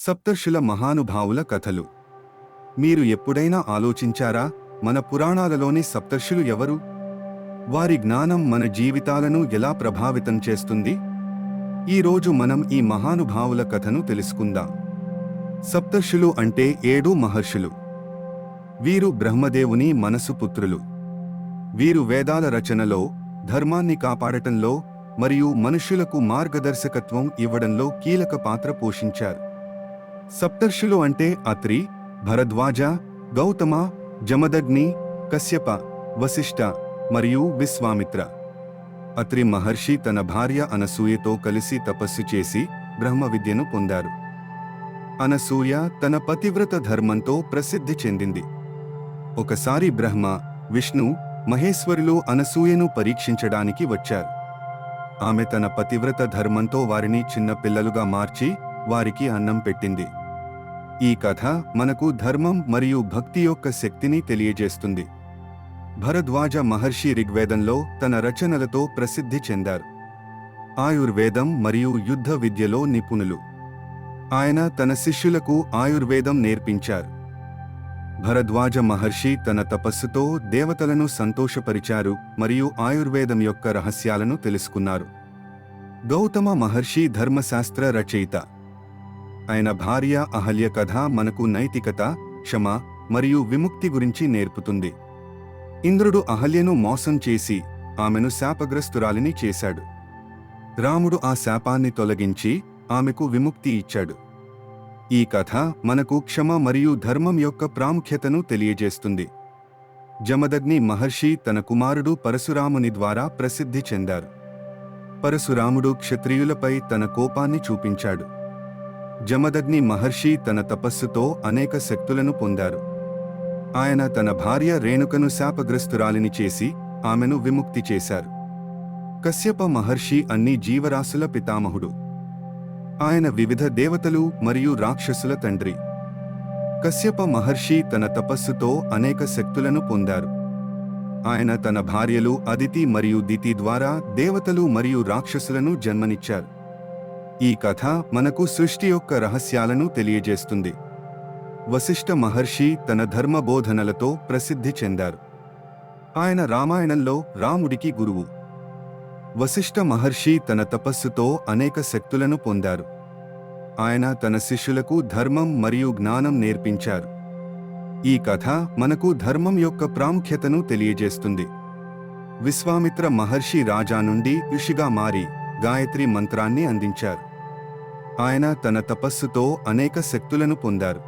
సప్తర్షుల మహానుభావుల కథలు. మీరు ఎప్పుడైనా ఆలోచించారా, మన పురాణాలలోని సప్తర్షులు ఎవరు? వారి జ్ఞానం మన జీవితాలను ఎలా ప్రభావితం చేస్తుంది? ఈరోజు మనం ఈ మహానుభావుల కథను తెలుసుకుందాం. సప్తర్షులు అంటే 7 మహర్షులు. వీరు బ్రహ్మదేవుని మనసు పుత్రులు. వీరు వేదాల రచనలో, ధర్మాన్ని కాపాడటంలో మరియు మనుష్యులకు మార్గదర్శకత్వం ఇవ్వడంలో కీలక పాత్ర పోషించారు. సప్తర్షులు అంటే అత్రి, భరద్వాజ, గౌతమ, జమదగ్ని, కశ్యప, వశిష్ఠ మరియు విశ్వామిత్ర. అత్రి మహర్షి తన భార్య అనసూయతో కలిసి తపస్సు చేసి బ్రహ్మ విద్యను పొందారు. అనసూయ తన పతివ్రత ధర్మంతో ప్రసిద్ధి చెందింది. ఒకసారి బ్రహ్మ, విష్ణు, మహేశ్వరులు అనసూయను పరీక్షించడానికి వచ్చారు. ఆమె తన పతివ్రత ధర్మంతో వారిని చిన్న పిల్లలుగా మార్చి వారికి అన్నం పెట్టింది. ఈ కథ మనకు ధర్మం మరియు భక్తి యొక్క శక్తిని తెలియజేస్తుంది. భరద్వాజ మహర్షి ఋగ్వేదంలో తన రచనలతో ప్రసిద్ధి చెందారు. ఆయుర్వేదం మరియు యుద్ధ విద్యలో నిపుణులు. ఆయన తన శిష్యులకు ఆయుర్వేదం నేర్పించారు. భరద్వాజ మహర్షి తన తపస్సుతో దేవతలను సంతోషపరిచారు మరియు ఆయుర్వేదం యొక్క రహస్యాలను తెలుసుకున్నారు. గౌతమ మహర్షి ధర్మశాస్త్ర రచయిత. ఆయన భార్య అహల్య కథ మనకు నైతికత, క్షమ మరియు విముక్తి గురించి నేర్పుతుంది. ఇంద్రుడు అహల్యను మోసం చేసి ఆమెను శాపగ్రస్తురాలిని చేశాడు. రాముడు ఆ శాపాన్ని తొలగించి ఆమెకు విముక్తి ఇచ్చాడు. ఈ కథ మనకు క్షమ మరియు ధర్మం యొక్క ప్రాముఖ్యతను తెలియజేస్తుంది. జమదగ్ని మహర్షి తన కుమారుడు పరశురాముని ద్వారా ప్రసిద్ధి చెందారు. పరశురాముడు క్షత్రియులపై తన కోపాన్ని చూపించాడు. జమదగ్ని మహర్షి తన తపస్సుతో అనేక శక్తులను పొందారు. ఆయన తన భార్య రేణుకను శాపగ్రస్తురాలిని చేసి ఆమెను విముక్తి చేశారు. కశ్యప మహర్షి అన్ని జీవరాశుల పితామహుడు. ఆయన వివిధ దేవతలు మరియు రాక్షసుల తండ్రి. కశ్యప మహర్షి తన తపస్సుతో అనేక శక్తులను పొందారు. ఆయన తన భార్యలు అదితి మరియు దితి ద్వారా దేవతలు మరియు రాక్షసులను జన్మనిచ్చారు. ఈ కథ మనకు సృష్టి యొక్క రహస్యాలను తెలియజేస్తుంది. వశిష్ఠ మహర్షి తన ధర్మ బోధనలతో ప్రసిద్ధి చెందారు. ఆయన రామాయణంలో రాముడికి గురువు. వశిష్ఠ మహర్షి తన తపస్సుతో అనేక శక్తులను పొందారు. ఆయన తన శిష్యులకు ధర్మం మరియు జ్ఞానం నేర్పించారు. ఈ కథ మనకు ధర్మం యొక్క ప్రాముఖ్యతను తెలియజేస్తుంది. విశ్వామిత్ర మహర్షి రాజా నుండి ఋషిగా మారి గాయత్రి మంత్రాన్ని అందించారు. ఆయన తన తపస్సుతో అనేక శక్తులను పొందారు.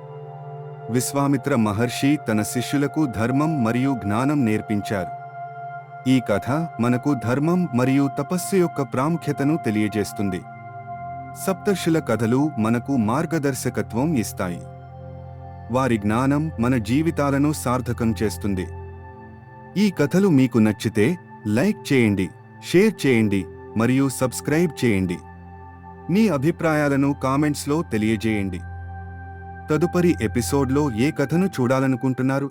విశ్వామిత్ర మహర్షి తన శిష్యులకు ధర్మం మరియు జ్ఞానం నేర్పించారు. ఈ కథ మనకు ధర్మం మరియు తపస్సు యొక్క ప్రాముఖ్యతను తెలియజేస్తుంది. సప్తర్షుల కథలు మనకు మార్గదర్శకత్వం ఇస్తాయి. వారి జ్ఞానం మన జీవితాలను సార్థకం చేస్తుంది. ఈ కథలు మీకు నచ్చితే లైక్ చేయండి, షేర్ చేయండి మరియు సబ్స్క్రైబ్ చేయండి. మీ అభిప్రాయాలను కామెంట్స్లో తెలియజేయండి. తదుపరి ఎపిసోడ్లో ఏ కథను చూడాలనుకుంటున్నారు?